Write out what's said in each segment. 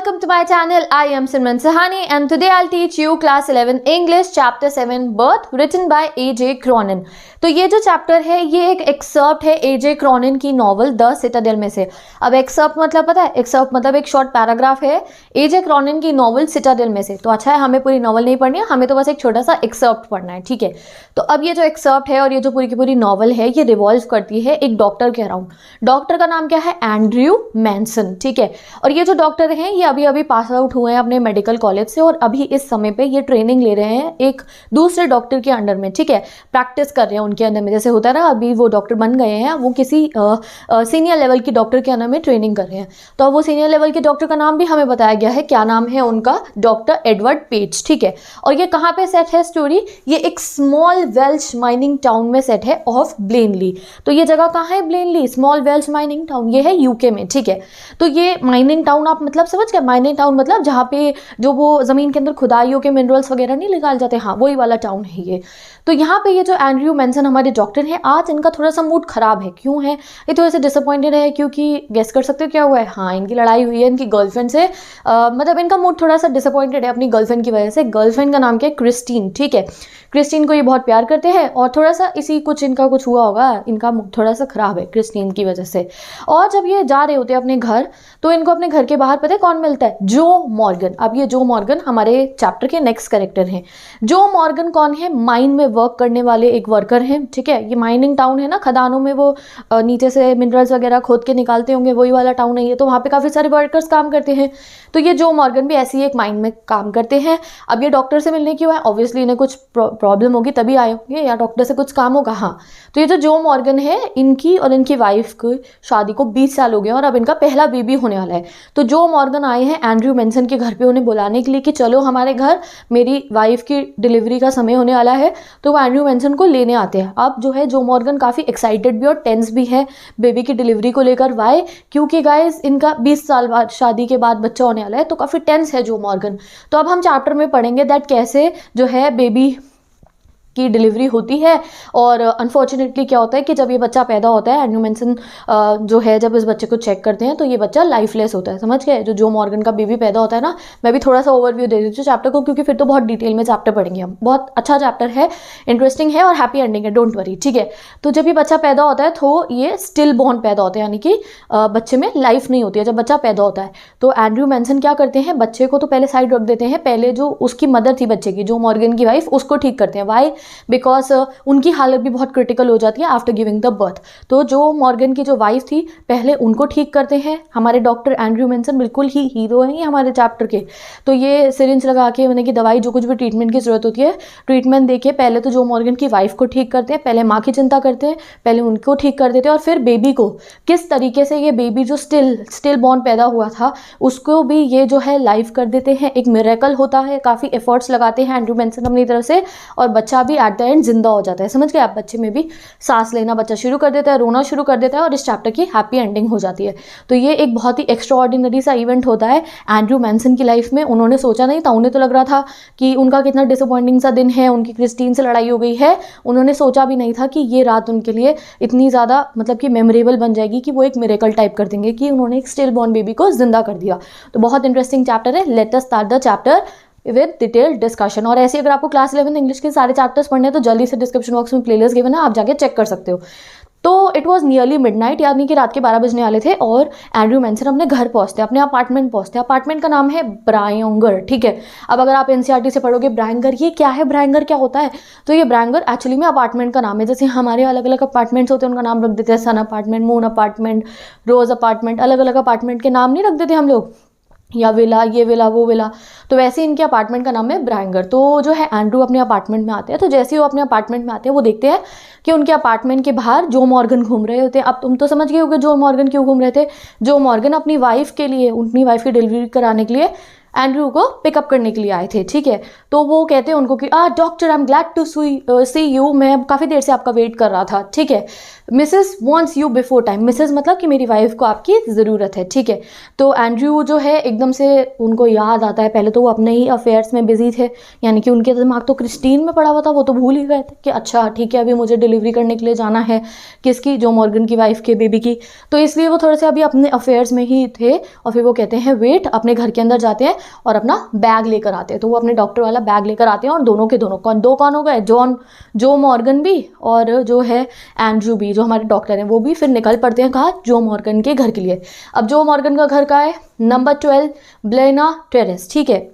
welcome to my channel. I am Simran Sahani and today I'll teach you class 11 English chapter 7 Birth written by A.J. Cronin. तो ये जो chapter है ये एक excerpt है A.J. Cronin की novel the Citadel में से. अब एक्सर्प्ट मतलब पता है, एक्सर्प्ट मतलब एक शॉर्ट पैराग्राफ है A.J. Cronin की नॉवल सिटाडेल में से. तो अच्छा है, हमें पूरी नॉवल नहीं पढ़नी है, हमें तो बस एक छोटा सा एक्सर्प्ट पढ़ना है, ठीक है. तो अब ये जो एक्सर्प्ट है और ये जो पूरी की पूरी नॉवल है ये रिवॉल्व करती है एक डॉक्टर के अराउंड. डॉक्टर का नाम क्या है? एंड्रयू मैनसन, ठीक है. और ये जो डॉक्टर हैं ये अभी अभी पास आउट हुए हैं अपने मेडिकल कॉलेज से और अभी इस समय पे ये ट्रेनिंग ले रहे हैं एक दूसरे डॉक्टर के अंडर में, ठीक है. प्रैक्टिस कर रहे हैं उनके अंडर में, जैसे होता है ना अभी वो डॉक्टर बन गए हैं, वो किसी सीनियर लेवल की डॉक्टर के अंडर में ट्रेनिंग कर रहे हैं. तो अब वो सीनियर लेवल के डॉक्टर का नाम भी हमें बताया गया है, क्या नाम है उनका? डॉक्टर एडवर्ड पेज, ठीक है. और ये कहाँ पे सेट है स्टोरी? ये एक स्मॉल वेल्श माइनिंग टाउन में सेट है ऑफ ब्लेनली. तो ये जगह कहाँ है? ब्लेनली, स्मॉल वेल्श माइनिंग टाउन, ये है यूके में, ठीक है. तो ये माइनिंग टाउन आप मतलब समझ गए? माइनिंग टाउन मतलब जहाँ पे जो वो ज़मीन के अंदर खुदाई होकर मिनरल्स वगैरह नहीं निकाल जाते, हाँ वही वाला टाउन है ये. तो यहाँ पे ये जो एंड्रयू मैनसन हमारे डॉक्टर हैं, आज इनका थोड़ा सा मूड खराब है. क्यों है? ये थोड़े से डिसअपॉइंटेड है क्योंकि गेस कर सकते हो क्या हुआ है? हाँ, इनकी लड़ाई हुई है इनकी गर्लफ्रेंड से. मतलब इनका मूड थोड़ा सा डिसअपॉइंटेड है अपनी गर्लफ्रेंड की वजह से. गर्लफ्रेंड का नाम क्या है? क्रिस्टीन, ठीक है. क्रिस्टीन को ये बहुत प्यार करते हैं और थोड़ा सा इनका कुछ हुआ होगा, इनका मूड थोड़ा सा खराब है क्रिस्टीन की वजह से. और जब ये जा रहे होते हैं अपने घर तो इनको अपने घर के बाहर पता है कौन मिलता है? जो मॉर्गन. अब ये जो मॉर्गन हमारे चैप्टर के नेक्स्ट कैरेक्टर हैं. जो मॉर्गन कौन है? माइन में वर्क करने वाले एक वर्कर हैं, ठीक है. ये माइनिंग टाउन है ना, खदानों में वो नीचे से मिनरल्स वगैरह खोद के निकालते होंगे, वही वाला टाउन है ये. तो वहाँ पे काफ़ी सारे वर्कर्स काम करते हैं. तो ये जो मॉर्गन भी ऐसी एक माइन में काम करते हैं. अब ये डॉक्टर से मिलने क्यों है? ऑब्वियसली इन्हें कुछ प्रॉब्लम होगी तभी आए होंगे या डॉक्टर से कुछ काम होगा. हाँ, तो ये जो मॉर्गन है इनकी और इनकी वाइफ की शादी को 20 साल हो गए और अब इनका पहला बेबी होने वाला है. तो जो मॉर्गन आए हैं एंड्रयू मैनसन के घर पे उन्हें बुलाने के लिए कि चलो हमारे घर, मेरी वाइफ की डिलीवरी का समय होने वाला है. तो वो एंड्रयू मैनसन को लेने आते हैं. अब जो है जो मॉर्गन काफ़ी एक्साइटेड भी और टेंस भी है बेबी की डिलीवरी को लेकर. वाई? क्योंकि गाइस इनका 20 साल बाद शादी के बाद बच्चा होने वाला है, तो काफ़ी टेंस है जो मॉर्गन. तो अब हम चैप्टर में पढ़ेंगे दैट कैसे जो है बेबी की डिलीवरी होती है. और अनफॉर्चुनेटली क्या होता है कि जब ये बच्चा पैदा होता है, एंड्रयू मैनसन जो है जब इस बच्चे को चेक करते हैं तो ये बच्चा लाइफलेस होता है. समझ गए? जो मॉर्गन का बेबी पैदा होता है ना, मैं भी थोड़ा सा ओवरव्यू दे देती हूँ चैप्टर को क्योंकि फिर तो बहुत डिटेल में चैप्टर पढ़ेंगे हम. बहुत अच्छा चैप्टर है, इंटरेस्टिंग है और हैप्पी एंडिंग है, डोंट वरी, ठीक है. तो जब ये बच्चा पैदा होता है तो ये स्टिल बॉर्न पैदा होता है, यानी कि बच्चे में लाइफ नहीं होती है जब बच्चा पैदा होता है. तो एंड्रयू मैनसन क्या करते हैं? बच्चे को तो पहले साइड रख देते हैं, पहले जो उसकी मदर थी बच्चे की, जो मॉर्गन की वाइफ, उसको ठीक करते हैं. वाई? बिकॉज उनकी हालत भी बहुत क्रिटिकल हो जाती है आफ्टर गिविंग द बर्थ. तो जो मॉर्गन की जो वाइफ थी पहले उनको ठीक करते हैं हमारे डॉक्टर एंड्रयू मैनसन. बिल्कुल ही हीरो हैं ये हमारे चैप्टर के. तो ये सिरिंज लगा के उन्हें की दवाई जो कुछ भी ट्रीटमेंट की जरूरत होती है ट्रीटमेंट देखिए. पहले तो जो मॉर्गन की वाइफ को ठीक करते हैं, पहले माँ की चिंता करते हैं, पहले उनको ठीक कर देते हैं और फिर बेबी को किस तरीके से ये बेबी जो स्टिल बॉर्न पैदा हुआ था उसको भी ये जो है लाइफ कर देते हैं. एक मिरेकल होता है, काफ़ी एफर्ट्स लगाते हैं एंड्रयू मैनसन अपनी तरफ से और बच्चा भी एट द एंड जिंदा हो जाता है. समझ गए आप? बच्चे में भी सांस लेना बच्चा शुरू कर देता है, रोना शुरू कर देता है और इस चैप्टर की हैप्पी एंडिंग हो जाती है. तो ये एक बहुत ही एक्स्ट्राऑर्डिनरी सा इवेंट होता है एंड्रयू मैनसन की लाइफ में. उन्होंने सोचा नहीं था, उन्हें तो लग रहा था कि उनका कितना डिसअपॉइंटिंग सा दिन है, उनकी क्रिस्टीन से लड़ाई हो गई है. उन्होंने सोचा भी नहीं था कि ये रात उनके लिए इतनी ज़्यादा मतलब कि मेमोरेबल बन जाएगी कि वो एक मिरेकल टाइप कर देंगे कि उन्होंने एक स्टिल बॉर्न बेबी को जिंदा कर दिया. तो बहुत इंटरेस्टिंग चैप्टर है. Let us start the chapter with detail discussion. और ऐसे अगर आपको क्लास 11 इंग्लिश के सारे चैप्टर्स पढ़ने हैं तो जल्दी से डिस्क्रिप्शन बॉक्स में प्लेलिस्ट गिवन है, आप जाके चेक कर सकते हो. तो इट वॉज नियरली मिडनाइट, यानी कि रात के 12 बजने वाले थे और एंड्रयू मैनसन अपने घर पहुंचते, अपने अपार्टमेंट पहुंचते. अपार्टमेंट का नाम है ब्रायंगर, ठीक है. अब अगर आप एनसीईआरटी से पढ़ोगे ब्रायंगर, ये क्या है? ब्रायंगर क्या होता है? तो ये ब्रायंगर एक्चुअली में अपार्टमेंट का नाम है. जैसे हमारे अलग अलग अपार्टमेंट्स होते हैं उनका नाम रख देते हैं, सन अपार्टमेंट, मून अपार्टमेंट, रोज अपार्टमेंट, अलग अलग अपार्टमेंट के नाम नहीं रख देते हम लोग, या विला, ये विला, वो विला. तो वैसे इनके अपार्टमेंट का नाम है ब्रायंगर. तो जो है एंड्रू अपने अपार्टमेंट में आते हैं. तो जैसे ही वो अपने अपार्टमेंट में आते हैं वो देखते हैं कि उनके अपार्टमेंट के बाहर जो मॉर्गन घूम रहे होते हैं. अब तुम तो समझ गए होगे जो मॉर्गन क्यों घूम रहे थे. जो मॉर्गन अपनी वाइफ के लिए, अपनी वाइफ की डिलीवरी कराने के लिए एंड्रयू को पिकअप करने के लिए आए थे, ठीक है। तो वो कहते हैं उनको कि doctor I am glad to see you, मैं काफ़ी देर से आपका वेट कर रहा था, ठीक है। Mrs wants you before time, Mrs मतलब कि मेरी वाइफ को आपकी ज़रूरत है, ठीक है। तो एंड्रयू जो है एकदम से उनको याद आता है, पहले तो वो अपने ही अफेयर्स में बिजी थे, यानी कि उनके दिमाग तो क्रिस्टीन में पड़ा हुआ था, वो तो भूल ही गए थे कि अच्छा ठीक है अभी मुझे डिलीवरी करने के लिए जाना है, किसकी, जो मॉर्गन की वाइफ के बेबी की। तो इसलिए वो थोड़े से अभी अपने अफेयर्स में ही थे और फिर वो कहते हैं वेट, अपने घर के अंदर जाते हैं और अपना बैग लेकर आते हैं। तो वो अपने डॉक्टर वाला बैग लेकर आते हैं और दोनों के दोनों कौन हो गए, जो मॉर्गन भी और जो है एंड्रयू भी, जो हमारे डॉक्टर हैं, वो भी फिर निकल पड़ते हैं कहाँ, जो मॉर्गन के घर के लिए। अब जो मॉर्गन का घर का है नंबर 12 ब्लेना टेरेस, ठीक है।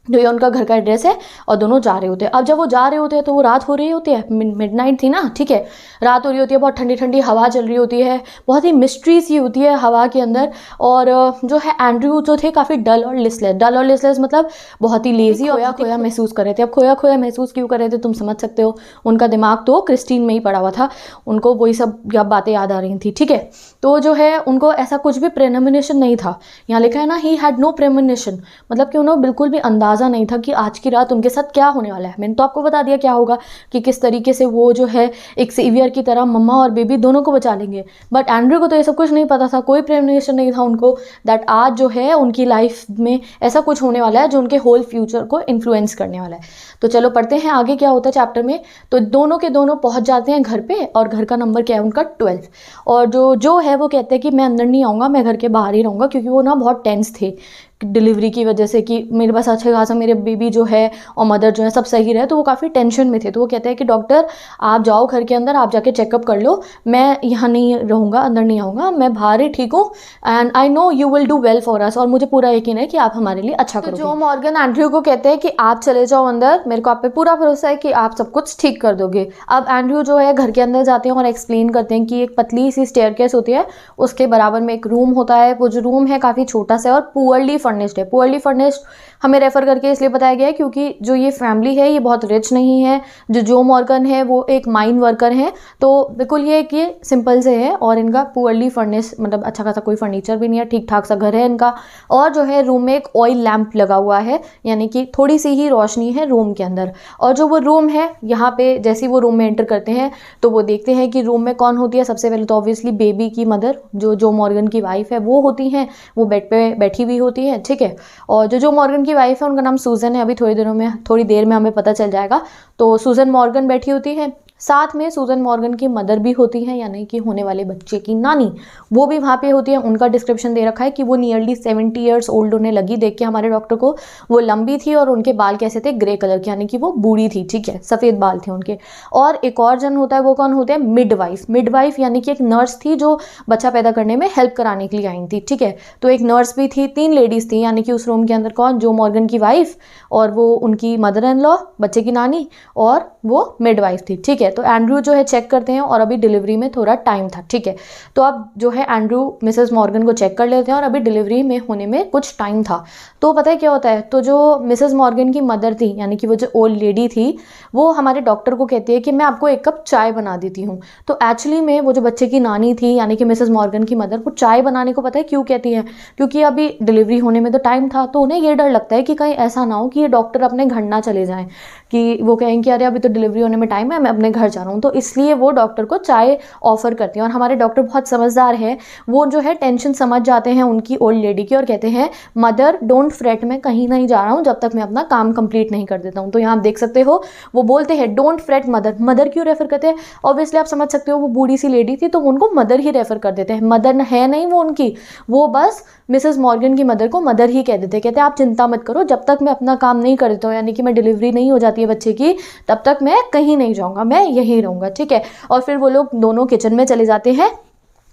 तो ये उनका घर का एड्रेस है और दोनों जा रहे होते हैं। अब जब वो जा रहे होते हैं तो वो रात हो रही होती है, मिडनाइट थी ना, ठीक है, रात हो रही होती है, बहुत ठंडी ठंडी हवा चल रही होती है, बहुत ही मिस्ट्री सी होती है हवा के अंदर। और जो है एंड्रयू जो थे काफ़ी डल और लिसलेस मतलब बहुत ही लेजी, खोया खोया महसूस कर रहे थे। अब खोया खोया महसूस क्यों कर रहे थे तुम समझ सकते हो, उनका दिमाग तो क्रिस्टीन में ही पड़ा हुआ था, उनको वही सब बातें याद आ रही थी, ठीक है। तो जो है उनको ऐसा कुछ भी प्रेमोनिशन नहीं था, यहाँ लिखा है ना ही हैड नो प्रेमोनिशन, मतलब कि उन्हें बिल्कुल भी अंदाज़ा नहीं था कि आज की रात उनके साथ क्या होने वाला है। मैंने तो आपको बता दिया क्या होगा, कि किस तरीके से वो जो है एक सेवियर की तरह मम्मा और बेबी दोनों को बचा लेंगे। बट एंड्रयू को तो ये सब कुछ नहीं पता था, कोई प्रेमोनिशन नहीं था उनको दैट आज जो है उनकी लाइफ में ऐसा कुछ होने वाला है जो उनके होल फ्यूचर को इन्फ्लुएंस करने वाला है। तो चलो पढ़ते हैं आगे क्या होता है चैप्टर में। तो दोनों के दोनों पहुंच जाते हैं घर पे और घर का नंबर क्या है उनका 12। और जो है वो कहते हैं कि मैं अंदर नहीं आऊँगा, मैं घर के बाहर ही रहूँगा, क्योंकि वो ना बहुत टेंस थे डिलीवरी की वजह से कि मेरे पास अच्छा खासा मेरे बेबी जो है और मदर जो है सब सही रहे, तो वो काफ़ी टेंशन में थे। तो वो कहते हैं कि डॉक्टर आप जाओ घर के अंदर, आप जाके चेकअप कर लो, मैं यहाँ नहीं रहूँगा, अंदर नहीं आऊँगा, मैं बाहर ही ठीक हूँ, and I know you will do well for us, और मुझे पूरा यकीन है कि आप हमारे लिए अच्छा करोगे। जो मॉर्गन एंड्रयू को कहते हैं कि आप चले जाओ अंदर, मेरे को आप पे पूरा भरोसा है कि आप सब कुछ ठीक कर दोगे। अब एंड्रयू जो है घर के अंदर जाते हैं और एक्सप्लेन करते हैं कि एक पतली सी स्टेयरकेस होती है, उसके बराबर में एक रूम होता है, वो जो रूम है काफ़ी छोटा सा और पुअरली फर्निश्ड है। पुअरली फर्निश्ड हमें रेफर करके इसलिए बताया गया है क्योंकि जो ये फैमिली है ये बहुत रिच नहीं है, जो मॉर्गन है वो एक माइन वर्कर है, तो बिल्कुल ये सिंपल से है और इनका पुअरली फर्निश मतलब अच्छा खासा कोई फर्नीचर भी नहीं है, ठीक ठाक सा घर है इनका। और जो है रूम में एक ऑयल लैंप लगा हुआ है, यानी कि थोड़ी सी ही रोशनी है रूम के अंदर। और जो वो रूम है यहाँ पे जैसे ही वो रूम में एंटर करते हैं तो वो देखते हैं कि रूम में कौन होती है। सबसे पहले तो ऑब्वियसली बेबी की मदर जो मॉर्गन की वाइफ है वो होती हैं, वो बेड पे बैठी हुई होती है, ठीक है। और जो मॉर्गन की वाइफ है उनका नाम सूजन है, अभी थोड़ी देर में हमें पता चल जाएगा। तो सूजन मॉर्गन बैठी होती है, साथ में सूजन मॉर्गन की मदर भी होती हैं, यानी कि होने वाले बच्चे की नानी, वो भी वहाँ पे होती है। उनका डिस्क्रिप्शन दे रखा है कि वो नियरली 70 ईयर्स ओल्ड होने लगी, देख के हमारे डॉक्टर को। वो लंबी थी और उनके बाल कैसे थे, ग्रे कलर के, यानी कि वो बूढ़ी थी, ठीक है, सफ़ेद बाल थे उनके। और एक और जन होता है, वो कौन होते हैं, मिडवाइफ यानी कि एक नर्स थी जो बच्चा पैदा करने में हेल्प कराने के लिए आई थी, ठीक है। तो एक नर्स भी थी, 3 लेडीज़ थी, यानी कि उस रूम के अंदर कौन, जो मॉर्गन की वाइफ और वो उनकी मदर इन लॉ, बच्चे की नानी, और वो मिडवाइफ थी, ठीक है। तो एंड्रयू जो है चेक करते हैं और अभी डिलीवरी में थोड़ा टाइम था, ठीक है। तो अब जो है एंड्रयू मिसेस मॉर्गन को चेक कर लेते हैं और अभी डिलीवरी में होने में कुछ टाइम था। तो पता है क्या होता है, तो जो मिसेस मॉर्गन की मदर थी, यानी कि वो जो ओल्ड लेडी थी, वो हमारे डॉक्टर को कहती है कि मैं आपको 1 कप चाय बना देती हूँ। तो एक्चुअली में वो जो बच्चे की नानी थी, यानी कि मिसेस मॉर्गन की मदर, वो चाय बनाने को पता है क्यों कहती है, क्योंकि अभी डिलीवरी होने में तो टाइम था, तो उन्हें ये डर लगता है कि कहीं ऐसा ना हो कि ये डॉक्टर अपने घर ना चले जाएं, कि वो कहें कि अरे अभी तो डिलीवरी होने में टाइम है, मैं अपने घर जा रहा हूँ। तो इसलिए वो डॉक्टर को चाय ऑफर करती हैं। और हमारे डॉक्टर बहुत समझदार हैं, वो जो है टेंशन समझ जाते हैं उनकी ओल्ड लेडी की और कहते हैं मदर डोंट फ्रेट, मैं कहीं नहीं जा रहा हूँ जब तक मैं अपना काम कंप्लीट नहीं कर देता हूँ। तो यहाँ आप देख सकते हो वो बोलते हैं डोंट फ्रेट मदर क्यों रेफर करते हैं, ऑब्वियसली आप समझ सकते हो वो बूढ़ी सी लेडी थी तो उनको मदर ही रेफर कर देते हैं। मदर है नहीं वो उनकी, वो बस मिसेस मॉर्गन की मदर को मदर ही कह देते हैं। कहते हैं आप चिंता मत करो, जब तक मैं अपना काम नहीं कर देता हूँ, यानी कि मैं डिलीवरी नहीं हो जाती है बच्चे की, तब तक मैं कहीं नहीं जाऊँगा, मैं यहीं रहूँगा, ठीक है। और फिर वो लोग दोनों किचन में चले जाते हैं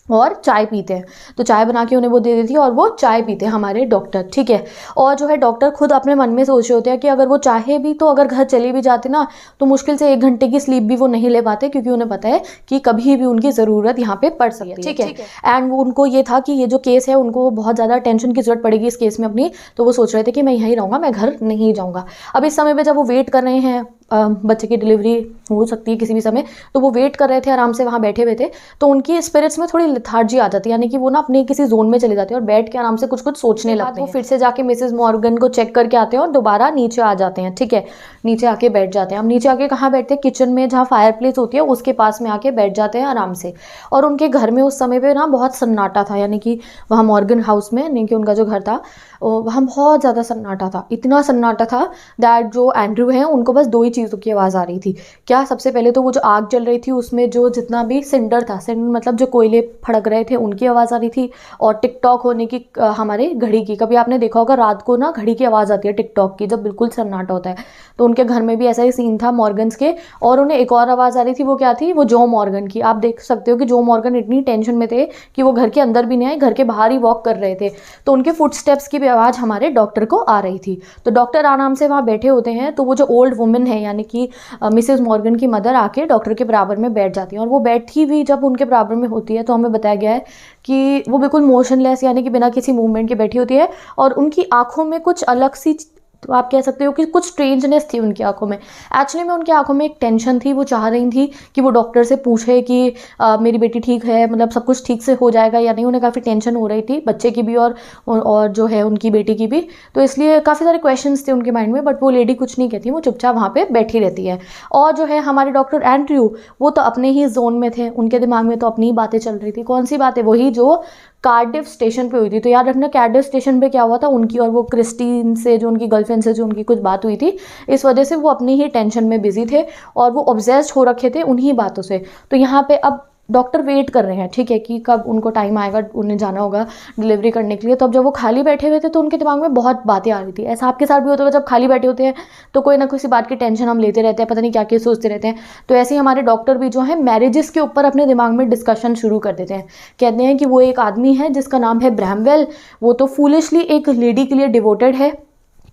और चाय पीते हैं। तो चाय बना के उन्हें वो दे देती है और वो चाय पीते हैं हमारे डॉक्टर, ठीक है। और जो है डॉक्टर खुद अपने मन में सोच रहे होते हैं कि अगर वो चाहे भी तो अगर घर चले भी जाते ना तो मुश्किल से 1 घंटे की स्लीप भी वो नहीं ले पाते, क्योंकि उन्हें पता है कि कभी भी उनकी ज़रूरत यहाँ पे पड़ सकती है, ठीक है। एंड वो उनको ये था कि ये जो केस है उनको बहुत ज़्यादा टेंशन की जरूरत पड़ेगी इस केस में अपनी, तो वो सोच रहे थे कि मैं यहीं रहूँगा, मैं घर नहीं जाऊँगा। अब इस समय पर जब वो वेट कर रहे हैं बच्चे की डिलीवरी हो सकती है किसी भी समय, तो वो वेट कर रहे थे आराम से वहाँ बैठे हुए थे। तो उनकी स्पिरिट्स में थोड़ी लिथार्जी आ जाती है, यानी कि वो ना अपने किसी जोन में चले जाते हैं और बैठ के आराम से कुछ कुछ सोचने लगते हैं। वो फिर से जाके मिसेज मॉर्गन को चेक करके आते हैं और दोबारा नीचे आ जाते हैं, ठीक है, नीचे आके बैठ जाते हैं। अब नीचे आके कहाँ बैठते हैं, किचन में जहाँ फायर प्लेस होती है उसके पास में आके बैठ जाते हैं आराम से। और उनके घर में उस समय पे ना बहुत सन्नाटा था, यानी कि वहाँ मॉर्गन हाउस में, यानी कि उनका जो घर था वहाँ बहुत ज़्यादा सन्नाटा था, इतना सन्नाटा था दैट जो एंड्रू हैं उनको बस 2 ही चीज़ों की आवाज़ आ रही थी। क्या, सबसे पहले तो वो जो आग जल रही थी उसमें जो जितना भी सिंडर था, सिंडर मतलब जो कोयले फड़क रहे थे, उनकी आवाज़ आ रही थी। और टिकटॉक होने की हमारे घड़ी की, कभी आपने देखा होगा रात को ना घड़ी की आवाज़ आती है टिकटॉक की जब बिल्कुल सन्नाटा होता है, तो उनके घर में भी ऐसा ही सीन था मॉर्गन्स के। और उन्हें एक और आवाज़ आ रही थी, वो क्या थी, वो जो मॉर्गन की। आप देख सकते हो कि जो मॉर्गन इतनी टेंशन में थे कि वो घर के अंदर भी नहीं आए, घर के बाहर ही वॉक कर रहे थे। तो उनके फुटस्टेप्स की भी आवाज़ हमारे डॉक्टर को आ रही थी। तो डॉक्टर आराम से वहाँ बैठे होते हैं, तो वो जो ओल्ड वुमेन है यानी कि मिसेज मॉर्गन की मदर आके डॉक्टर के बराबर में बैठ जाती है। और वो बैठी भी जब उनके बराबर में होती है तो हमें बताया गया है कि वो बिल्कुल मोशनलेस यानी कि बिना किसी मूवमेंट के बैठी होती है। और उनकी आंखों में कुछ अलग सी, तो आप कह सकते हो कि कुछ स्ट्रेंजनेस थी उनकी आंखों में। एक्चुअली में उनकी आंखों में एक टेंशन थी, वो चाह रही थी कि वो डॉक्टर से पूछे कि मेरी बेटी ठीक है, मतलब सब कुछ ठीक से हो जाएगा या नहीं। उन्हें काफ़ी टेंशन हो रही थी बच्चे की भी और जो है उनकी बेटी की भी, तो इसलिए काफ़ी सारे क्वेश्चंस थे उनके माइंड में। बट वो लेडी कुछ नहीं कहती, वो चुपचाप वहाँ पर बैठी रहती है। और जो है हमारे डॉक्टर एंड्रयू, वो तो अपने ही जोन में थे, उनके दिमाग में तो अपनी ही बातें चल रही थी। कौन सी बातें, वही जो कार्डिफ स्टेशन पे हुई थी। तो याद रखना कार्डिफ स्टेशन पे क्या हुआ था, उनकी और वो क्रिस्टीन से, जो उनकी गर्लफ्रेंड से जो उनकी कुछ बात हुई थी, इस वजह से वो अपनी ही टेंशन में बिजी थे और वो ऑब्सेस्ड हो रखे थे उन्हीं बातों से। तो यहाँ पे अब डॉक्टर वेट कर रहे हैं, ठीक है, कि कब उनको टाइम आएगा, उन्हें जाना होगा डिलीवरी करने के लिए। तो अब जब वो खाली बैठे हुए थे तो उनके दिमाग में बहुत बातें आ रही थी। ऐसा आपके साथ भी होता होगा, जब खाली बैठे होते हैं तो कोई ना किसी बात की टेंशन हम लेते रहते हैं, पता नहीं क्या क्या सोचते रहते हैं। तो ऐसे ही हमारे डॉक्टर भी जो है मैरिजेस के ऊपर अपने दिमाग में डिस्कशन शुरू कर देते हैं। कहते हैं कि वो एक आदमी है जिसका नाम है ब्रैमवेल, वो तो फूलिशली एक लेडी के लिए डिवोटेड है,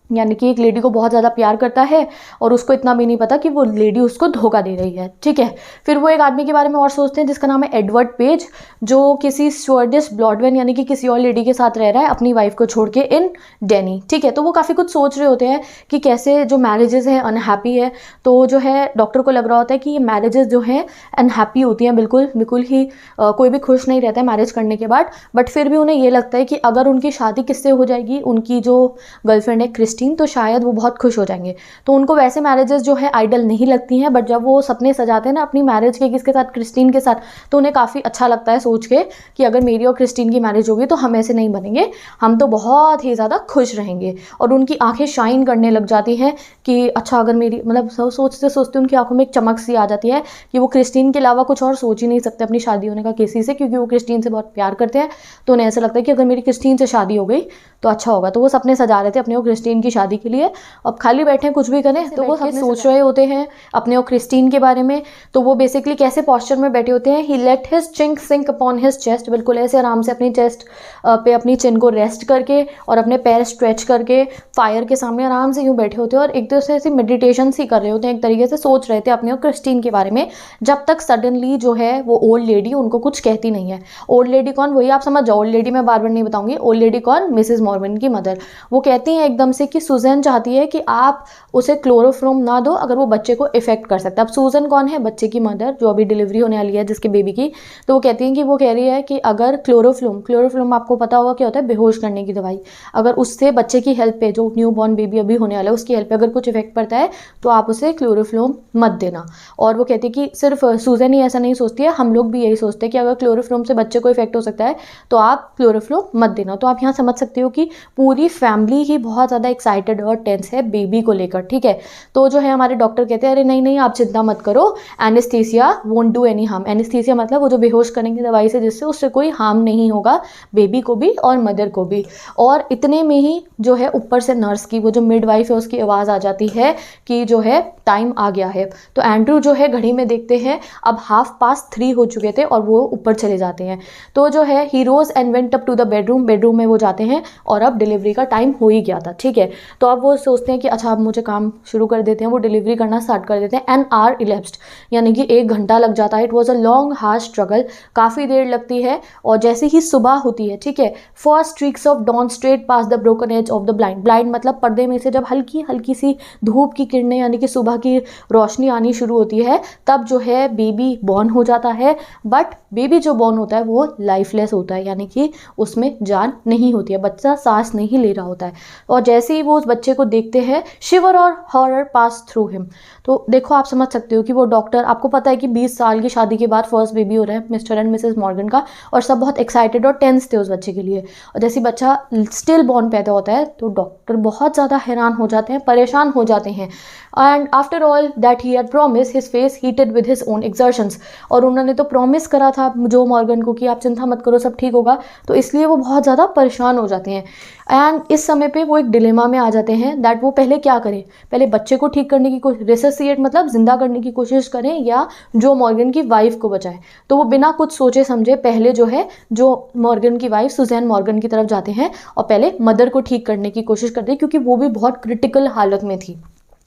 यानी कि एक लेडी को बहुत ज़्यादा प्यार करता है और उसको इतना भी नहीं पता कि वो लेडी उसको धोखा दे रही है, ठीक है। फिर वो एक आदमी के बारे में और सोचते हैं जिसका नाम है एडवर्ड पेज, जो किसी स्टुअर्डेस ब्रॉडवेन यानी कि किसी और लेडी के साथ रह रहा है अपनी वाइफ को छोड़ के इन डेनी, ठीक है। तो वो काफ़ी कुछ सोच रहे होते हैं कि कैसे जो मैरिजेस हैं अनहैप्पी है। तो जो है डॉक्टर को लग रहा होता है कि ये मैरिजेस जो हैं अनहैप्पी होती हैं, बिल्कुल बिल्कुल ही कोई भी खुश नहीं रहता है मैरिज करने के बाद। बट फिर भी उन्हें ये लगता है कि अगर उनकी शादी किससे हो जाएगी, उनकी जो गर्लफ्रेंड है क्रिस्टीन, तो शायद वो बहुत खुश हो जाएंगे। तो उनको वैसे मैरिजेस जो है आइडल नहीं लगती हैं, बट जब वो सपने सजाते हैं ना अपनी मैरिज के, किसके साथ, क्रिस्टीन के साथ, तो उन्हें काफ़ी अच्छा लगता है सोच के कि अगर मेरी और क्रिस्टीन की मैरिज होगी तो हम ऐसे नहीं बनेंगे, हम तो बहुत ही ज़्यादा खुश रहेंगे। और उनकी आंखें शाइन करने लग जाती हैं कि अच्छा अगर मेरी, मतलब सोचते सोचते उनकी आंखों में एक चमक सी आ जाती है कि वो क्रिस्टीन के अलावा कुछ और सोच ही नहीं सकते अपनी शादी होने का किसी से, क्योंकि वो क्रिस्टीन से बहुत प्यार करते हैं। तो उन्हें ऐसा लगता है कि अगर मेरी क्रिस्टीन से शादी हो गई तो अच्छा होगा। तो वो सपने सजा रहे थे अपने और क्रिस्टीन की शादी के लिए। अब खाली बैठे कुछ भी करें तो वो सपने सोच रहे होते हैं अपने और क्रिस्टीन के बारे में। तो वो बेसिकली कैसे पॉस्चर में बैठे होते हैं, ही लेट हिज चिन सिंक अपॉन हिज चेस्ट, बिल्कुल ऐसे आराम से अपनी चेस्ट पे अपनी चिन को रेस्ट करके और अपने पैर स्ट्रेच करके फायर के सामने आराम से यूँ बैठे होते हैं और एक दूसरे से मेडिटेशन सी कर रहे होते हैं, एक तरीके से सोच रहे थे अपने और क्रिस्टीन के बारे में। जब तक सडनली जो है वो ओल्ड लेडी उनको कुछ कहती नहीं है। ओल्ड लेडी कौन, वही आप समझ जाओ, ओल्ड लेडी मैं बार बार नहीं बताऊंगी। ओल्ड लेडी कौन, मिसेज मॉर्गन की मदर। वो कहती हैं एकदम से कि सुजैन चाहती है कि आप उसे क्लोरोफॉर्म ना दो अगर वो बच्चे को इफेक्ट कर सकता है। अब सुजैन कौन है, बच्चे की मदर जो अभी डिलीवरी होने वाली है जिसके बेबी की। तो वो कहती हैं कि वो कह रही है कि अगर क्लोरोफॉर्म आपको पता होगा क्या होता है, बेहोश करने की दवाई, अगर उससे बच्चे की हेल्प पे, जो न्यू बॉर्न बेबी अभी होने वाला है उसकी हेल्प पे अगर कुछ इफेक्ट पड़ता है तो आप उसे क्लोरोफॉर्म मत देना। और वो कहती है कि सिर्फ सुजैन ही ऐसा नहीं सोचती है, हम लोग भी यही सोचते हैं कि अगर क्लोरोफॉर्म से बच्चे को इफेक्ट हो सकता है तो आप क्लोरोफॉर्म मत देना। तो आप यहाँ समझ सकते हो कि पूरी फैमिली ही बहुत ज़्यादा एक्साइटेड और टेंस है बेबी को लेकर, ठीक है। तो जो है हमारे डॉक्टर कहते हैं अरे नहीं नहीं आप चिंता मत करो, anaesthesia won't do any harm. Anaesthesia मतलब वो जो बेहोश करेंगे दवाई से, जिससे उससे कोई हार्म नहीं होगा बेबी को भी और मदर को भी। और इतने में ही जो है ऊपर से नर्स की, वो जो मिडवाइफ है उसकी आवाज़ आ जाती है कि जो है टाइम आ गया है। तो एंड्रू जो है घड़ी में देखते हैं अब 3:30 हो चुके थे और वो ऊपर चले जाते हैं। तो जो है heroes and went up to the bedroom में वो जाते हैं और अब डिलीवरी का टाइम हो ही गया था, ठीक है। तो अब वो सोचते हैं कि अच्छा अब मुझे काम शुरू कर देते हैं, वो डिलीवरी करना स्टार्ट कर देते हैं। एन आवर इलेप्स्ड, यानी कि 1 घंटा लग जाता है। It was a long hard struggle, काफ़ी देर लगती है। और जैसे ही सुबह होती है, ठीक है, first streaks of dawn straight past the broken edge of the blind. Blind मतलब पर्दे में से जब हल्की हल्की सी धूप की किरणें यानी कि सुबह की रोशनी आनी शुरू होती है, तब जो है बेबी बॉर्न हो जाता है। बट बेबी जो बॉर्न होता है वो लाइफलेस होता है, यानी कि उसमें जान नहीं होती है, बच्चा सांस नहीं ले रहा होता है। और जैसे ही वो उस बच्चे को देखते हैं, शिवर और हॉरर पास थ्रू हिम। तो देखो आप समझ सकते हो कि वो डॉक्टर, आपको पता है कि 20 साल की शादी के बाद फर्स्ट बेबी हो रहा है मिस्टर एंड मिसेस मॉर्गन का, और सब बहुत एक्साइटेड और टेंस थे उस बच्चे के लिए। और जैसे बच्चा स्टिल बॉर्न पैदा होता है तो डॉक्टर बहुत ज़्यादा हैरान हो जाते हैं, परेशान हो जाते हैं। And after all that he had promise, his face heated with his own exertions. और उन्होंने तो प्रॉमिस करा था जो मॉर्गन को कि आप चिंता मत करो, सब ठीक होगा, तो इसलिए वो बहुत ज़्यादा परेशान हो जाते हैं। एंड इस समय पे वो एक डिलेमा में आ जाते हैं दैट वो पहले क्या करें, पहले बच्चे को ठीक करने की कोशिश, रिससिएट मतलब जिंदा करने की कोशिश करें, या जो मॉर्गन की वाइफ को बचाएं। तो वो बिना कुछ सोचे समझे पहले जो है जो मॉर्गन की वाइफ सुजैन मॉर्गन की तरफ जाते हैं और पहले मदर को ठीक करने की कोशिश करते हैं, क्योंकि वो भी बहुत क्रिटिकल हालत में थी।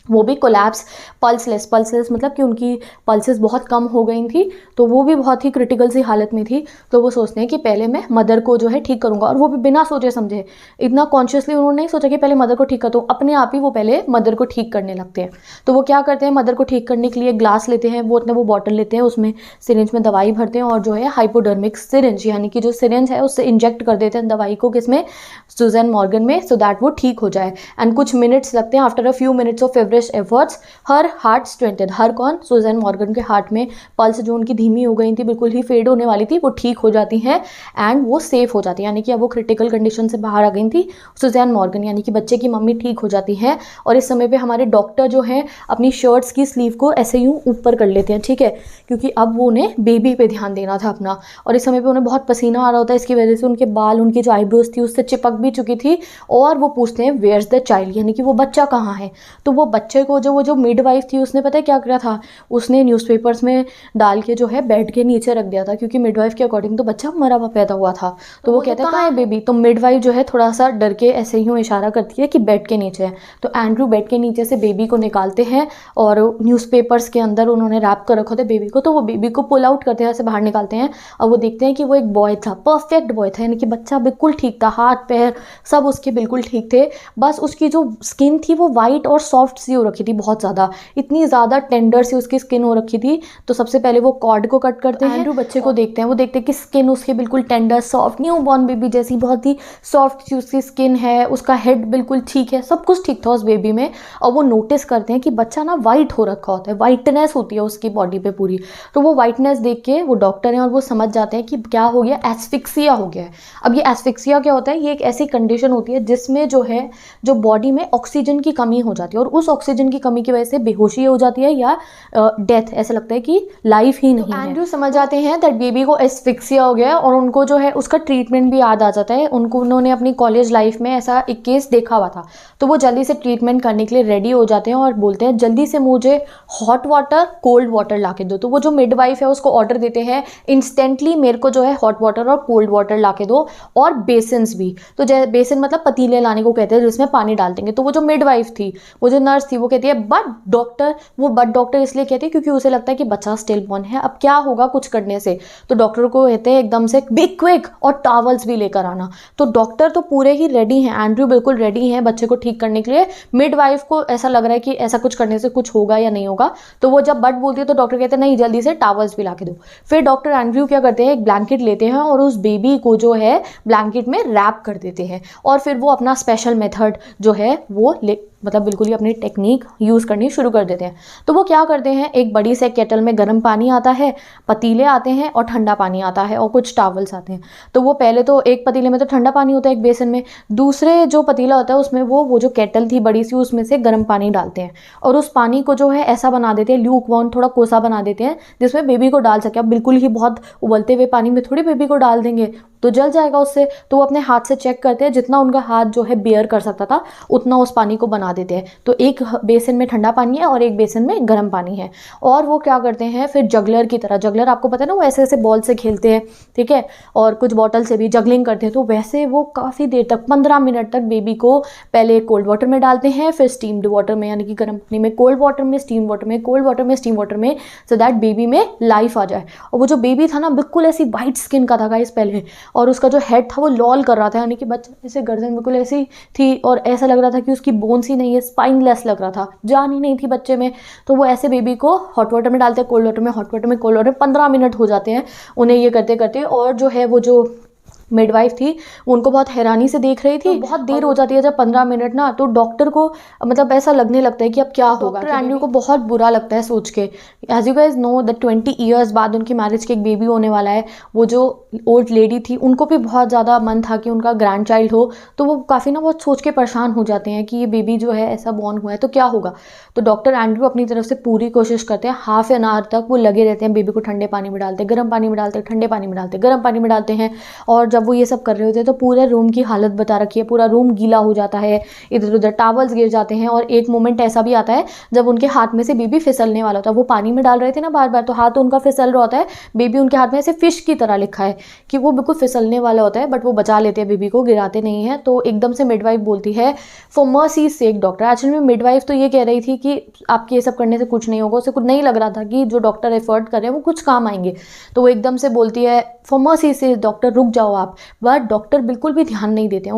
वो भी कोलैप्स, पल्सलेस मतलब कि उनकी पल्सेस बहुत कम हो गई थी, तो वो भी बहुत ही क्रिटिकल सी हालत में थी। तो वो सोचते हैं कि पहले मैं मदर को जो है ठीक करूँगा, और वो भी बिना सोचे समझे, इतना कॉन्शियसली उन्होंने नहीं सोचा कि पहले मदर को ठीक करता हूँ, अपने आप ही वो पहले मदर को ठीक करने लगते हैं। तो वो क्या करते हैं, मदर को ठीक करने के लिए ग्लास लेते हैं, वो बॉटल लेते हैं, उसमें सिरिंज में दवाई भरते हैं, और जो है हाइपोडर्मिक सिरिंज यानी कि जो सिरिंज है उससे इंजेक्ट कर देते हैं दवाई को, किसमें, सुजैन मॉर्गन में, सो दैट वो ठीक हो जाए। एंड कुछ मिनट्स लगते हैं। After a few minutes of favourite efforts her heart strengthened, her कौन, सुजैन मॉर्गन के हार्ट में पल्स जो उनकी धीमी हो गई थी, बिल्कुल ही फेड होने वाली थी, वो ठीक हो जाती हैं एंड वो सेफ हो जाती है, यानी कि अब वो क्रिटिकल कंडीशन से बाहर आ गई थी सुजैन मॉर्गन, यानी कि बच्चे की मम्मी ठीक हो जाती है। और इस समय पे हमारे डॉक्टर जो हैं अपनी शर्ट्स की स्लीव को ऐसे यूँ ऊपर कर लेते हैं, ठीक है, क्योंकि अब वो उन्हें बेबी पे ध्यान देना था अपना। और इस समय पे उन्हें बहुत पसीना आ रहा होता है, इसकी वजह से उनके बाल, उनकी जो आईब्रोज थी उससे चिपक भी चुकी थी। और वो पूछते हैं वेयर इज द चाइल्ड, यानी कि वो बच्चा कहाँ है। तो वो बच्चे को वो जो मिडवाइफ थी उसने पता है क्या किया था, उसने न्यूज़पेपर्स में डाल के जो है बेड के नीचे रख दिया था, क्योंकि मिडवाइफ के अकॉर्डिंग तो बच्चा मरा हुआ पैदा हुआ था। तो वो कहते हैं कहाँ है बेबी, तो मिडवाइफ जो है थोड़ा सा डर के ऐसे ही इशारा करती है कि बेड के नीचे है। तो एंड्रू बेड के नीचे से बेबी को निकालते हैं और न्यूज़पेपर्स के अंदर उन्होंने रैप कर रखा था बेबी को, तो वो बेबी को पुल आउट करते हैं, ऐसे बाहर निकालते हैं, और वो देखते हैं कि वो एक बॉय था, परफेक्ट बॉय था, यानी कि बच्चा बिल्कुल ठीक था, हाथ पैर सब उसके बिल्कुल ठीक थे। बस उसकी जो स्किन थी वो वाइट और सॉफ्ट सी हो रखी थी, बहुत ज़्यादा, इतनी ज़्यादा टेंडर सी उसकी स्किन हो रखी थी। तो सबसे पहले वो कॉर्ड को कट करते हैं, एंड्रू बच्चे को देखते हैं, वो देखते हैं कि स्किन उसकी बिल्कुल tender soft, new born baby जैसी बहुत ही सॉफ्ट सी उसकी स्किन है, उसका हेड बिल्कुल ठीक है, सब कुछ ठीक था उस बेबी में। और वो नोटिस करते हैं कि बच्चा ना वाइट हो रखा होता है, वाइटनेस होती है उसकी बॉडी पे पूरी। तो वो वाइटनेस देख के वो डॉक्टर हैं और वो समझ जाते हैं कि क्या हो गया, एस्फिक्सिया हो गया है। अब ये एस्फिक्सिया क्या होता है, ये एक ऐसी कंडीशन होती है जिसमें जो है जो बॉडी में ऑक्सीजन की कमी हो जाती है, और उस ऑक्सीजन की कमी की वजह से बेहोशी हो जाती है या डेथ, ऐसा लगता है कि लाइफ ही नहीं है। एंड्रू समझ जाते हैं दैट बेबी को एस्फिक्सिया हो गया है, और उनको जो है उसका ट्रीटमेंट भी याद आ जाता है उनको, उन्होंने अपनी कॉलेज लाइफ में ऐसा एक केस देखा हुआ था। तो वो जल्दी से ट्रीटमेंट करने के लिए रेडी हो जाते हैं और बोलते हैं जल्दी से मुझे हॉट वाटर कोल्ड वाटर ला के दो। तो वो जो मिडवाइफ है उसको ऑर्डर देते हैं इंस्टेंटली मेरे को जो है हॉट वाटर और कोल्ड वाटर ला के दो, और बेसिन्स भी। तो बेसिन मतलब पतीले लाने को कहते हैं जिसमें पानी डाल देंगे। तो वो जो मिडवाइफ थी, वो जो नर्स थी, वो कहती है बट डॉक्टर इसलिए कहती है क्योंकि उसे लगता है कि बच्चा स्टिल बॉर्न है, अब क्या होगा कुछ करने से। तो डॉक्टर को कहते हैं एकदम से बी क्विक और टॉवल्स भी लेकर आना। तो डॉक्टर तो पूरे ही रेडी हैं, एंड्रू बिल्कुल रेडी हैं बच्चे को ठीक करने के लिए। मिडवाइफ को ऐसा लग रहा है कि ऐसा कुछ करने से कुछ होगा या नहीं होगा। तो वो जब बट बोलती है तो डॉक्टर कहते हैं नहीं, जल्दी से टॉवल्स भी ला के दो। फिर डॉक्टर एंड्रू क्या करते हैं, एक ब्लैंकेट लेते हैं और उस बेबी को जो है ब्लैंकेट में रैप कर देते हैं, और फिर वो अपना स्पेशल मेथड जो है वो मतलब बिल्कुल ही अपनी टेक्निक यूज़ करनी शुरू कर देते हैं। तो वो क्या करते हैं, एक बड़ी से केटल में गर्म पानी आता है, पतीले आते हैं और ठंडा पानी आता है और कुछ टॉवल्स आते हैं। तो वो पहले तो एक पतीले में तो ठंडा पानी होता है एक बेसन में, दूसरे जो पतीला होता है उसमें वो जो केटल थी बड़ी सी उसमें से गर्म पानी डालते हैं, और उस पानी को जो है ऐसा बना देते हैं ल्यूक वार्म, थोड़ा कोसा बना देते हैं जिसमें बेबी को डाल सके। अब बिल्कुल ही बहुत उबलते हुए पानी में थोड़ी बेबी को डाल देंगे, तो जल जाएगा उससे। तो वो अपने हाथ से चेक करते हैं, जितना उनका हाथ जो है बेयर कर सकता था उतना उस पानी को बना देते हैं। तो एक बेसिन में ठंडा पानी है और एक बेसिन में गर्म पानी है, और वो क्या करते हैं फिर जगलर की तरह, जगलर आपको पता है ना, वो ऐसे ऐसे बॉल से खेलते हैं, ठीक है, और कुछ बॉटल से भी जगलिंग करते हैं। तो वैसे वो काफ़ी देर तक 15 मिनट तक बेबी को पहले कोल्ड वाटर में डालते हैं, फिर स्टीम्ड वाटर में, यानी कि गर्म पानी में, कोल्ड वाटर में, स्टीम वाटर में, कोल्ड वाटर में, स्टीम वाटर में, सो दैट बेबी में लाइफ आ जाए। और वो जो बेबी था ना बिल्कुल ऐसी वाइट स्किन का था गाइस पहले, और उसका जो हेड था वो लॉल कर रहा था, यानी कि बच्चा ऐसे गर्दन बिल्कुल ऐसी थी और ऐसा लग रहा था कि उसकी बोन्स ही नहीं है, स्पाइनलेस लग रहा था, जान ही नहीं थी बच्चे में। तो वो ऐसे बेबी को हॉट वाटर में डालते हैं, कोल्ड वाटर में, हॉट वाटर में, कोल्ड वाटर में, 15 मिनट हो जाते हैं उन्हें ये करते करते। और जो है वो जो मिडवाइफ थी उनको बहुत हैरानी से देख रही थी, तो बहुत देर हो जाती है जब 15 मिनट ना, तो डॉक्टर को मतलब ऐसा लगने लगता है कि अब क्या होगा। डॉक्टर एंड्रयू को बहुत बुरा लगता है सोच के, as you guys know that 20 years बाद उनकी मैरिज के एक बेबी होने वाला है। वो जो ओल्ड लेडी थी उनको भी बहुत ज़्यादा मन था कि उनका ग्रैंड चाइल्ड हो, तो वो काफ़ी ना बहुत सोच के परेशान हो जाते हैं कि ये बेबी जो है ऐसा बॉर्न हुआ है तो क्या होगा। तो डॉक्टर एंड्रयू अपनी तरफ से पूरी कोशिश करते हैं, हाफ एन आवर तक वो लगे रहते हैं, बेबी को ठंडे पानी में डालते, गर्म पानी में डालते, ठंडे पानी में डालते, गर्म पानी में डालते हैं। और जब वो ये सब कर रहे होते हैं तो पूरे रूम की हालत बता रखी है, पूरा रूम गीला हो जाता है, इधर उधर टॉवल्स गिर जाते हैं। और एक मोमेंट ऐसा भी आता है जब उनके हाथ में से बेबी फिसलने वाला होता है, वो पानी में डाल रहे थे ना बार बार, तो हाथ उनका फिसल रहा होता है, बेबी उनके हाथ में ऐसे फिश की तरह लिखा है कि वो बिल्कुल फिसलने वाला होता है, बट वो बचा लेते हैं बेबी को, गिराते नहीं है। तो एकदम से मिडवाइफ बोलती है for mercy sake doctor. Actually में मिडवाइफ तो ये कह रही थी कि आपके ये सब करने से कुछ नहीं होगा, उसे कुछ नहीं लग रहा था कि जो डॉक्टर एफर्ट कर रहे हैं वो कुछ काम आएंगे। तो वो एकदम से बोलती है फॉर मर्सी से डॉक्टर रुक जाओ आप। बट डॉक्टर बिल्कुल भी ध्यान नहीं देते हैं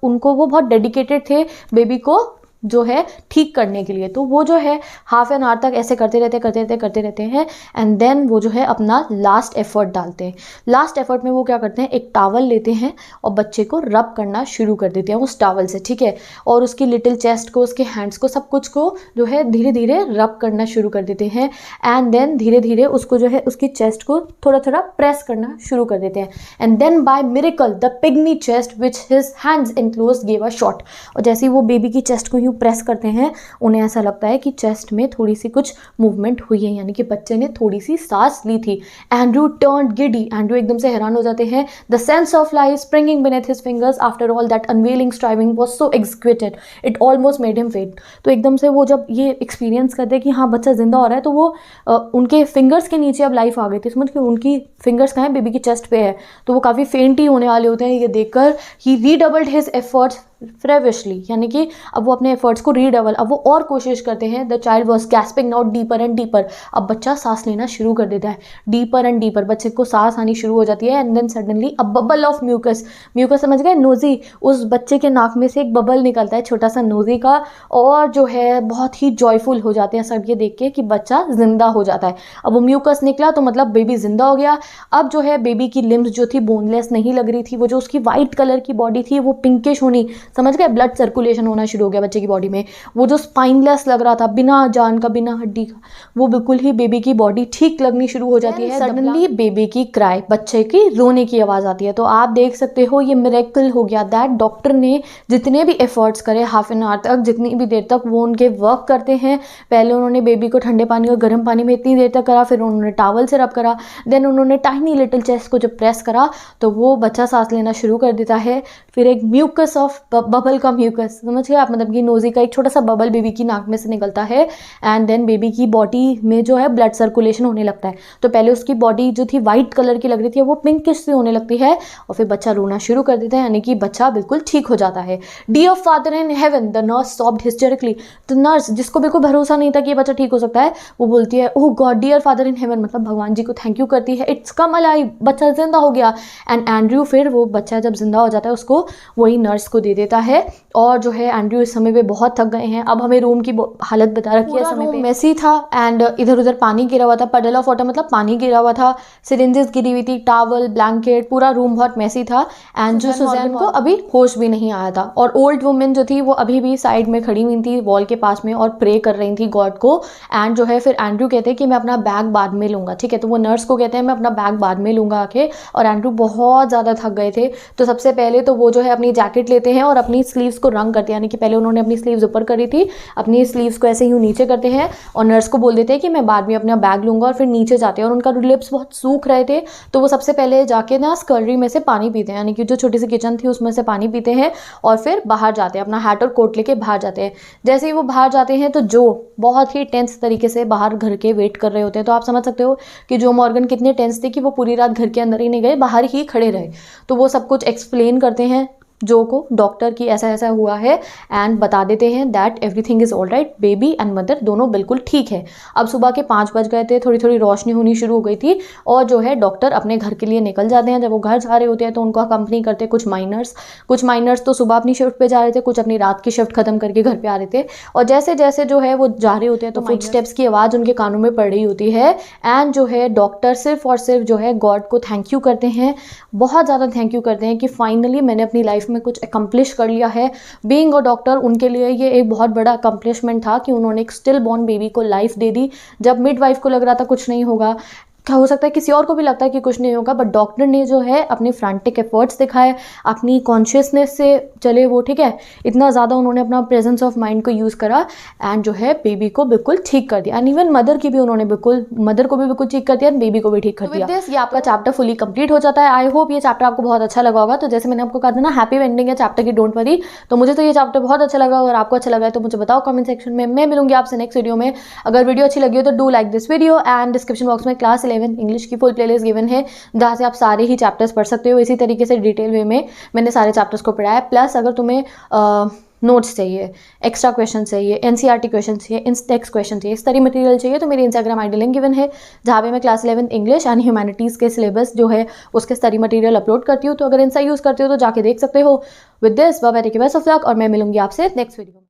उनको वो बहुत डेडिकेटेड थे बेबी को जो है ठीक करने के लिए। तो वो जो है हाफ एन आवर तक ऐसे करते रहते हैं एंड देन वो जो है अपना लास्ट एफर्ट डालते हैं। लास्ट एफर्ट में वो क्या करते हैं, एक टावल लेते हैं और बच्चे को रब करना शुरू कर देते हैं उस टावल से, ठीक है, और उसकी लिटिल चेस्ट को, उसके हैंड्स को, सब कुछ को जो है धीरे धीरे रब करना शुरू कर देते हैं। एंड देन धीरे धीरे उसको जो है उसकी चेस्ट को थोड़ा थोड़ा प्रेस करना शुरू कर देते हैं। And then by miracle the pygmy chest which his hands enclosed give a shot. और जैसे ही वो बेबी की चेस्ट को प्रेस करते हैं उन्हें ऐसा लगता है कि चेस्ट में थोड़ी सी कुछ मूवमेंट हुई है, यानी कि बच्चे ने थोड़ी सी सांस ली थी। एंड्रयू टर्न्ड गिडी, एंड्रयू एकदम से हैरान हो जाते हैं। The sense of life springing beneath his fingers after all that unwavering striving was so exquisite it almost made him faint। तो एकदम से वो जब ये एक्सपीरियंस करते हैं कि हाँ बच्चा जिंदा हो रहा है, तो वो उनके फिंगर्स के नीचे अब लाइफ आ गई थी, समझ के उनकी फिंगर्स कहाँ है, बेबी की चेस्ट पे है, तो वो काफ़ी फेंट ही होने वाले होते हैं। ये देखकर ही रीडबल्ड हिज एफर्ट्स फ्रेविशली, यानी कि अब वो अपने एफर्ट्स को रीडबल, अब वो और कोशिश करते हैं। The child was gasping now deeper and deeper. अब बच्चा सांस लेना शुरू कर देता है, डीपर एंड डीपर, बच्चे को सांस आनी शुरू हो जाती है। And then suddenly a bubble of mucus, mucus समझ गए, नोजी, उस बच्चे के नाक में से एक बबल निकलता है छोटा सा नोजी का, और जो है बहुत ही जॉयफुल हो जाते हैं सब ये देख के कि बच्चा जिंदा हो जाता है। अब वो म्यूकस निकला तो मतलब बेबी जिंदा हो गया। अब जो है बेबी की लिम्स जो थी बोनलेस नहीं लग रही थी, वो जो उसकी वाइट कलर की बॉडी थी वो पिंकिश होनी, समझ गए, ब्लड सर्कुलेशन होना शुरू हो गया बच्चे की बॉडी में। वो जो स्पाइनलेस लग रहा था, बिना जान का, बिना हड्डी का, वो बिल्कुल ही बेबी की बॉडी ठीक लगनी शुरू हो जाती है। सडनली बेबी की क्राई, बच्चे की रोने की आवाज़ आती है। तो आप देख सकते हो ये मिरेकल हो गया दैट डॉक्टर ने जितने भी एफर्ट्स करे हाफ एन आवर तक, जितनी भी देर तक वो उनके वर्क करते हैं, पहले उन्होंने बेबी को ठंडे पानी और गर्म पानी में इतनी देर तक करा, फिर उन्होंने टावल से रब करा, देन उन्होंने टाइनी लिटिल चेस्ट को जब प्रेस करा तो वो बच्चा सांस लेना शुरू कर देता है। फिर एक म्यूकस ऑफ बबल का म्यूकस, समझ गए आप, मतलब कि नोजी का एक छोटा सा बबल बेबी की नाक में से निकलता है। एंड देन बेबी की बॉडी में जो है ब्लड सर्कुलेशन होने लगता है। तो पहले उसकी बॉडी जो थी वाइट कलर की लग रही थी वो पिंकिश से होने लगती है, और फिर बच्चा रोना शुरू कर देता है, यानी कि बच्चा बिल्कुल ठीक हो जाता है। Dear father in heaven, the nurse sobbed hysterically. तो नर्स, जिसको बिल्कुल भरोसा नहीं था कि ये बच्चा ठीक हो सकता है, वो बोलती है oh God, dear father in heaven, मतलब भगवान जी को थैंक यू करती है, इट्स कम अलाइव, बच्चा जिंदा हो गया। एंड एंड्रयू फिर वो बच्चा जब जिंदा हो जाता है उसको वही नर्स को दे देता है। और जो है एंड्रयू इस समय पे बहुत थक गए हैं। अब हमें रूम की हालत बता रखी है, समय पे मेसी था एंड इधर उधर पानी गिरा हुआ था, पडल ऑफ वाटर मतलब पानी गिरा हुआ था, सिरिंजेस गिरी हुई थी, टावल, ब्लैंकेट, पूरा रूम बहुत मेसी था। एंड जो सुजैन को अभी होश भी नहीं आया था, और ओल्ड वुमेन जो थी वो अभी भी साइड में खड़ी हुई थी वॉल के पास में और प्रे कर रही थी गॉड को। एंड जो है फिर एंड्रयू कहते हैं कि मैं अपना बैग बाद में लूँगा, ठीक है, तो वो नर्स को कहते हैं मैं अपना बैग बाद में लूँगा आके। और एंड्रयू बहुत ज़्यादा थक गए थे, तो सबसे पहले तो वो वो जो है अपनी जैकेट लेते हैं और अपनी स्लीव्स को रंग करते हैं, यानी कि पहले उन्होंने अपनी स्लीव्स ऊपर करी थी, अपनी स्लीव्स को ऐसे यूँ नीचे करते हैं और नर्स को बोल देते हैं कि मैं बाद में अपना बैग लूँगा, और फिर नीचे जाते हैं। और उनका लिप्स बहुत सूख रहे थे, तो वो सबसे पहले जाके ना स्कर्री में से पानी पीते हैं, यानी कि जो छोटी सी किचन थी उसमें से पानी पीते हैं और फिर बाहर जाते हैं, अपना हैट और कोट लेके बाहर जाते हैं। जैसे ही वो बाहर जाते हैं तो जो बहुत ही टेंस तरीके से बाहर घर के वेट कर रहे होते हैं, तो आप समझ सकते हो कि जो मॉर्गन कितने टेंस थे कि वो पूरी रात घर के अंदर ही नहीं गए, बाहर ही खड़े रहे। तो वो सब कुछ एक्सप्लेन करते हैं जो को डॉक्टर की ऐसा ऐसा हुआ है, एंड बता देते हैं that everything is all right, baby and mother दोनों बिल्कुल ठीक है। अब सुबह के 5 बज गए थे, थोड़ी थोड़ी रोशनी होनी शुरू हो गई थी, और जो है डॉक्टर अपने घर के लिए निकल जाते हैं। जब वो घर जा रहे होते हैं तो उनको अकम्पनी करते कुछ माइनर्स तो सुबह अपनी शिफ्ट पे जा रहे थे, कुछ अपनी रात की शिफ्ट खत्म करके घर पे आ रहे थे। और जैसे जैसे जो है वो जा रहे होते हैं तो फुट स्टेप्स की आवाज़ उनके कानों में पड़ रही होती है, एंड जो है डॉक्टर सिर्फ और सिर्फ जो है गॉड को थैंक यू करते हैं, बहुत ज़्यादा थैंक यू करते हैं कि फाइनली मैंने अपनी लाइफ में कुछ अकम्प्लिश कर लिया है। बीइंग अ डॉक्टर उनके लिए ये एक बहुत बड़ा अकम्प्लिशमेंट था कि उन्होंने एक स्टिल बॉर्न बेबी को लाइफ दे दी, जब मिडवाइफ को लग रहा था कुछ नहीं होगा, क्या हो सकता है किसी और को भी लगता है कि कुछ नहीं होगा, बट डॉक्टर ने जो है अपने फ्रैंटिक एफर्ट्स दिखाए, अपनी कॉन्शियसनेस से चले वो, ठीक है, इतना ज़्यादा उन्होंने अपना प्रेजेंस ऑफ माइंड को यूज़ करा, एंड जो है बेबी को बिल्कुल ठीक कर दिया, एंड इवन मदर को भी बिल्कुल ठीक कर दिया, एंड बेबी को भी ठीक कर दिया। विद दिस ये आपका चैप्टर फुली कंप्लीट हो जाता है। आई होप ये चैप्टर आपको बहुत अच्छा लगा होगा। तो जैसे मैंने आपको कहा था ना, हैप्पी एंडिंग है चैप्टर की, डोंट वरी। तो मुझे तो ये चैप्टर बहुत अच्छा लगा, और आपको अच्छा लगा है तो मुझे बताओ कमेंट सेक्शन में। मैं मिलूंगी आपसे नेक्स्ट वीडियो में। अगर वीडियो अच्छी लगी हो तो do like this video, and description box में क्लास 11 इंग्लिश की फुल प्लेलिस्ट गिवन है, जहाँ से आप सारे ही चैप्टर्स पढ़ सकते हो। इसी तरीके से डिटेल वे में मैंने सारे चैप्टर्स को पढ़ाया है। प्लस अगर तुम्हें नोट्स चाहिए, एक्स्ट्रा क्वेश्चन चाहिए, एनसीईआरटी क्वेश्चन चाहिए, इंस्टेक्स क्वेश्चन चाहिए, स्टडी मटेरियल चाहिए, तो मेरी इंस्टाग्राम आईडी लिंक गिवन है, जहाँ पे मैं क्लास 11 इंग्लिश एंड ह्यूमैनिटीज़ के सिलेबस जो है उसके स्टडी मटेरियल अपलोड करती हूँ। तो अगर इंस्टा यूज़ करते हो तो जाके देख सकते हो। With this bye bye, take care, best of luck, और मैं मिलूंगी आपसे नेक्स्ट वीडियो में।